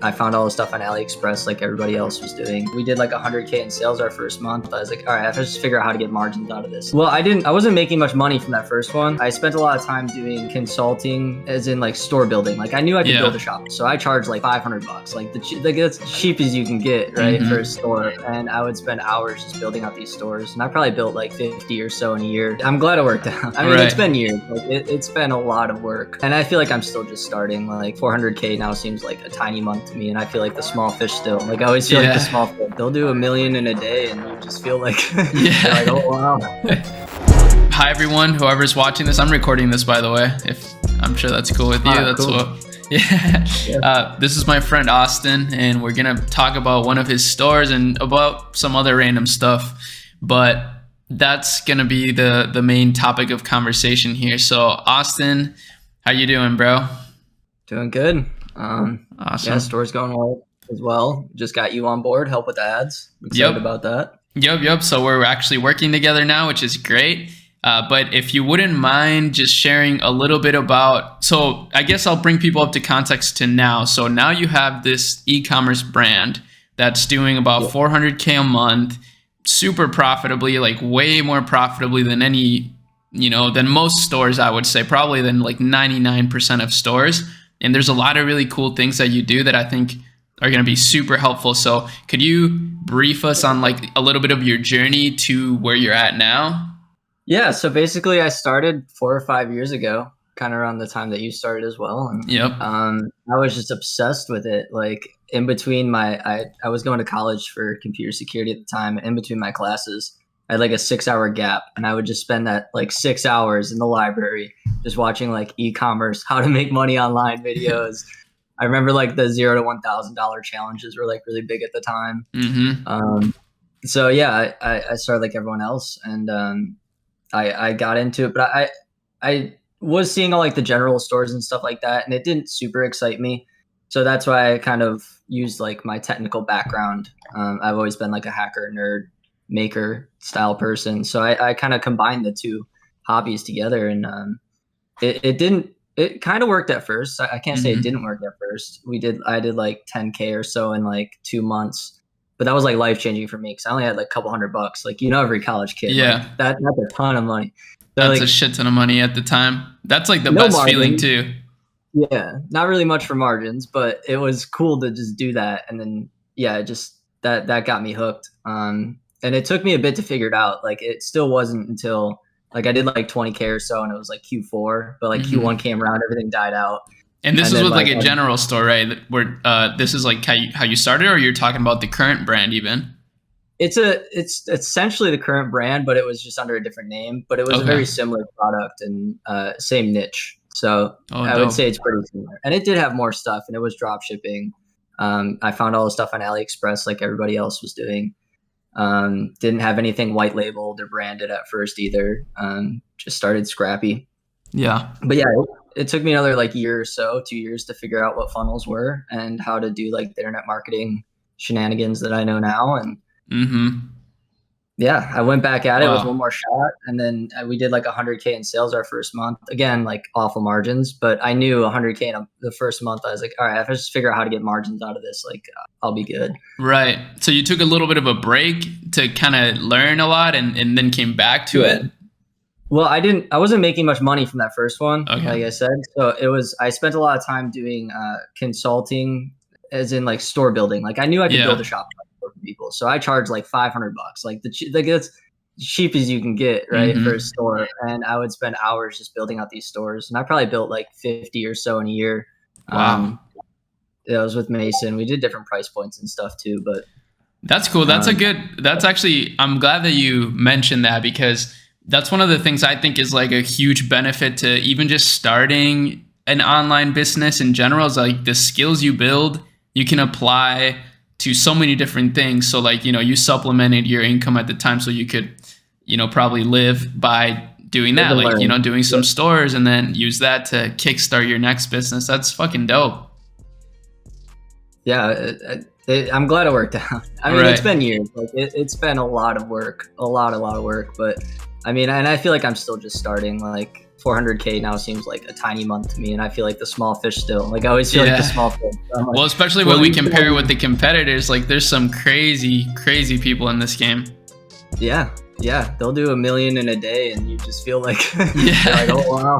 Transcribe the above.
I found all the stuff on AliExpress like everybody else was doing. We did like 100K in sales our first month. I was like, all right, I have to just figure out how to get margins out of this. Well, I wasn't making much money from that first one. I spent a lot of time doing consulting, as in like store building. Like I knew I could build a shop. So I charged like $500, like that's cheap as you can get, right? For a store. And I would spend hours just building out these stores. And I probably built like 50 or so in a year. I'm glad it worked out. I mean, it's been years. Like it's been a lot of work. And I feel like I'm still just starting. Like 400K now seems like a tiny month to me, and I feel like the small fish still. Like I always feel like the small fish. They'll do $1 million in a day, and you just feel like, like, oh wow. Hi everyone, whoever's watching this. I'm recording this, by the way. If I'm sure that's cool with you. That's cool. This is my friend Austin, and we're gonna talk about one of his stores and about some other random stuff. But that's gonna be the main topic of conversation here. So Austin, how you doing, bro? Doing good. Awesome. Yeah, store's going well as well. Just got you on board, help with the ads. Excited about that. Yep. So we're actually working together now, which is great. But if you wouldn't mind just sharing a little bit about, so I guess I'll bring people up to context to now. So now you have this e-commerce brand that's doing about 400K a month, super profitably, like way more profitably than than most stores, I would say, probably than like 99% of stores. And there's a lot of really cool things that you do that I think are going to be super helpful. So could you brief us on like a little bit of your journey to where you're at now? Yeah. So basically I started 4 or 5 years ago, kind of around the time that you started as well. And I was just obsessed with it. Like in between I was going to college for computer security at the time. In between my classes, I had like a 6-hour gap, and I would just spend that like 6 hours in the library just watching like e-commerce, how to make money online videos. I remember like the $0 to $1,000 challenges were like really big at the time. So yeah, I started like everyone else, and I got into it, but I was seeing all like the general stores and stuff like that, and it didn't super excite me. So that's why I kind of used like my technical background. I've always been like a hacker nerd, maker style person. So I kind of combined the two hobbies together, and it kind of worked at first. I can't say it didn't work at first. I did like 10K or so in like 2 months, but that was like life changing for me because I only had like a couple $100. Like, every college kid, like, that's a ton of money. So, that's like, a shit ton of money at the time. That's like the best feeling too. Yeah, not really much for margins, but it was cool to just do that. And then that got me hooked. And it took me a bit to figure it out. Like it still wasn't until like I did like 20K or so, and it was like Q4, but like Q1 came around, everything died out. And this is with like a general store, right? Where this is like how you started, or you're talking about the current brand even? It's essentially the current brand, but it was just under a different name. But it was a very similar product and same niche. So I would say it's pretty similar. And it did have more stuff, and it was drop shipping. I found all the stuff on AliExpress like everybody else was doing. Didn't have anything white labeled or branded at first either. Just started scrappy. Yeah. But yeah, it took me another like year or so, 2 years to figure out what funnels were and how to do like the internet marketing shenanigans that I know now. And yeah, I went back at it with one more shot, and then we did like 100K in sales our first month. Again, like awful margins, but I knew 100K in the first month. I was like, all right, I have to just figure out how to get margins out of this. Like I'll be good. Right. So you took a little bit of a break to kind of learn a lot, and then came back to it. Well, I wasn't making much money from that first one, like I said. So I spent a lot of time doing consulting, as in like store building. Like I knew I could build a shop for people. So I charged like $500, like that's cheap as you can get, right? For a store. And I would spend hours just building out these stores. And I probably built like 50 or so in a year. Wow. It was with Mason. We did different price points and stuff too, but that's cool. That's I'm glad that you mentioned that, because that's one of the things I think is like a huge benefit to even just starting an online business in general, is like the skills you build, you can apply to so many different things. So like, you supplemented your income at the time so you could, probably live by doing that, like, doing some stores, and then use that to kickstart your next business. That's fucking dope. Yeah. I'm glad it worked out. I mean, It's been years. Like it's been a lot of work, but I mean, and I feel like I'm still just starting. Like 400K now seems like a tiny month to me, and I feel like the small fish still. Like I always feel like the small fish. Like, well, especially when we compare with the competitors, like there's some crazy people in this game. Yeah, they'll do 1 million in a day, and you just feel like, like, oh wow.